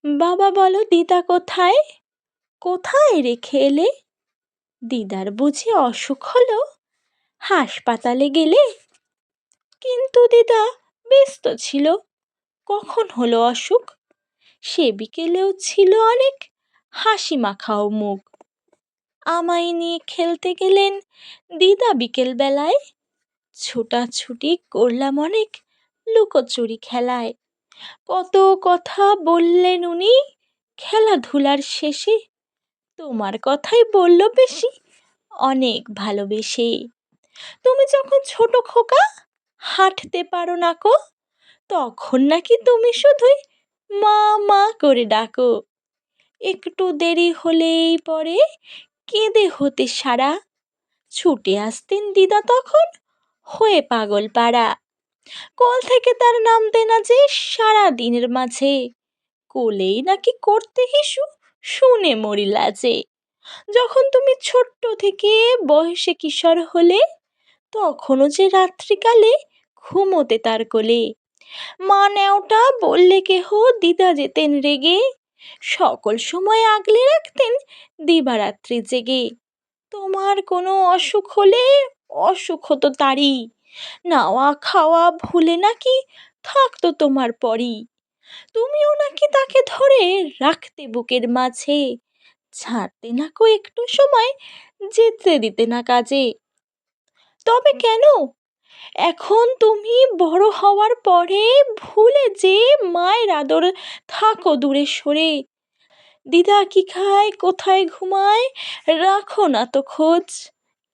বাবা বলো দিদা কোথায়? কোথায় রেখে এলে? দিদার বুঝি অসুখ হলো? হাসপাতালে গেলে? কিন্তু দিদা ব্যস্ত ছিল। কখন হলো অসুখ? সে বিকেলেও ছিল অনেক হাসি মাখাও মুখ। আমায় নিয়ে খেলতে গেলেন দিদা বিকেল বেলায়। ছোটাছুটি করলাম অনেক লুকোচুরি খেলায়। কত কথা বললেন উনি খেলাধুলার শেষে। তোমার কথাই বলল বেশি অনেক ভালোবেসে। তুমি যখন ছোট খোকা হাঁটতে পারো না কো, তখন নাকি তুমি শুধুই মা মা করে ডাকো। একটু দেরি হলেই পরে কেঁদে হতে সারা। ছুটে আসতেন দিদা তখন হয়ে পাগল পাড়া। কোল থেকে তার নামতে না যে সারা দিনের মাঝে, কোলেই নাকি করতে হিসু শুনে মরি লাজে। যখন তুমি ছোট্ট থেকে বয়সে কিশোর হলে, তখনও যে রাত্রিকালে ঘুমোতে তার কোলে। মা ন্যাওটা বললে কেহ দিদা যেতেন রেগে, সকল সময় আগলে রাখতেন দিবারাত্রি জেগে। তোমার কোনো অসুখ হলে অসুখ হতো তারই, নাওয়া খাওয়া ভুলে নাকি থাকতো তোমার পরই। তুমিও নাকি তাকে ধরে রাখতে বুকের মাঝে, ছাড়তে না কো একটু সময় যেতে দিতে না কাজে। তবে কেন এখন তুমি বড় হওয়ার পরে ভুলে যে মায়ের আদর থাকো দূরে সরে? দিদা কি খায় কোথায় ঘুমায় রাখো না তো খোঁজ,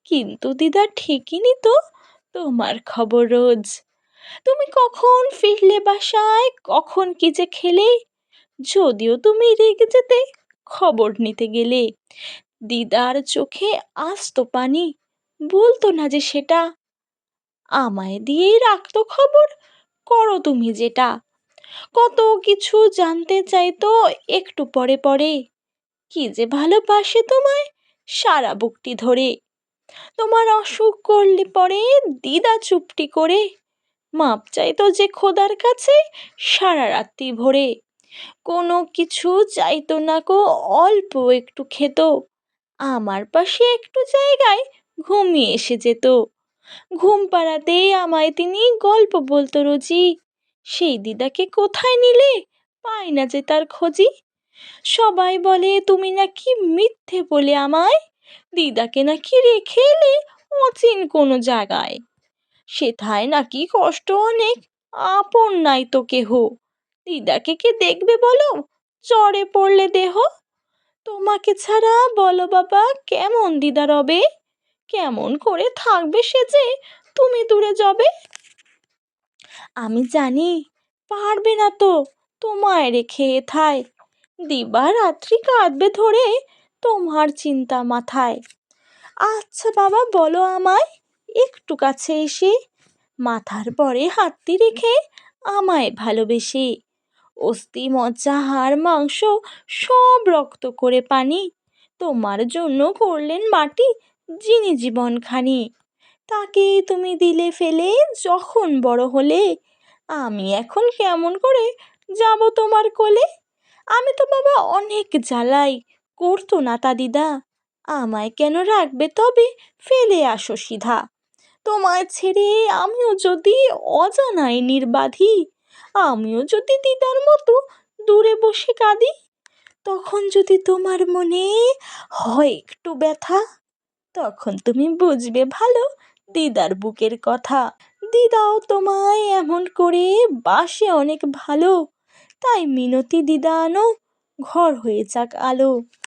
কিন্তু দিদা ঠিকই নিত তোমার খবর রোজ। তুমি কখন ফিরলে বাসায়, কখন কি যে খেলে, যদিও তুমি রেগে যেতে খবর নিতে গেলে। দিদার চোখে আসতো পানি, বলতো না যে সেটা, আমায় দিয়েই রাখতো খবর করো তুমি যেটা। কত কিছু জানতে চাইতো একটু পরে পরে, কি যে ভালোবাসে তোমায় সারা বুকটি ধরে। তোমার অসুখ করলে পরে দিদা চুপটি করে মাপ চাইতো যে খোদার কাছে সারা রাত্রি ভরে। কোনো কিছু চাইতো না কো অল্প একটু খেত, আমার পাশে একটু জায়গায় ঘুমিয়ে এসে যেত। ঘুম পাড়াতেই আমায় তিনি গল্প বলতো রোজই, সেই দিদাকে কোথায় নিলে পাই না যে তার খোঁজি। সবাই বলে তুমি নাকি মিথ্যে বলে আমায়, দিদাকে নাকি রেখে এলে অচিন কোনো জায়গায়। সেথায় নাকি কষ্ট অনেক, আপন নাই তো কেহ, দিদাকে কে দেখবে বলো জ্বরে পড়লে দেহ। তোমাকে ছাড়া বলো বাবা কেমন দিদা রবে, কেমন করে থাকবে সে যে তুমি দূরে যাবে। আমি জানি পারবে না তো তোমায় রেখে এথায়, দিবা রাত্রি কাঁদবে ধরে তোমার চিন্তা মাথায়। আচ্ছা বাবা বলো আমায় একটু কাছে এসে, মাথার পরে হাতটি রেখে আমায় ভালোবেসে। অস্থি মজ্জা হাড় মাংস সব রক্ত করে পানি, তোমার জন্য করলেন মাটি যিনি জীবনখানি। তাকে তুমি দিলে ফেলে যখন বড় হলে, আমি এখন কেমন করে যাব তোমার কোলে। আমি তো বাবা অনেক জ্বালাই করতো না তা দিদা, আমায় কেন রাখবে তবে ফেলে আসো সিধা। তোমায় ছেড়ে আমিও যদি অজানায় নির্বাধি, আমিও যদি দিদার মতো দূরে বসে কাঁদি, তখন যদি তোমার মনে হয় একটু ব্যথা, তখন তুমি বুঝবে ভালো দিদার বুকের কথা। দিদাও তোমায় এমন করে বাসে অনেক ভালো, তাই মিনতি দিদা আনো ঘর হয়ে যাক আলো।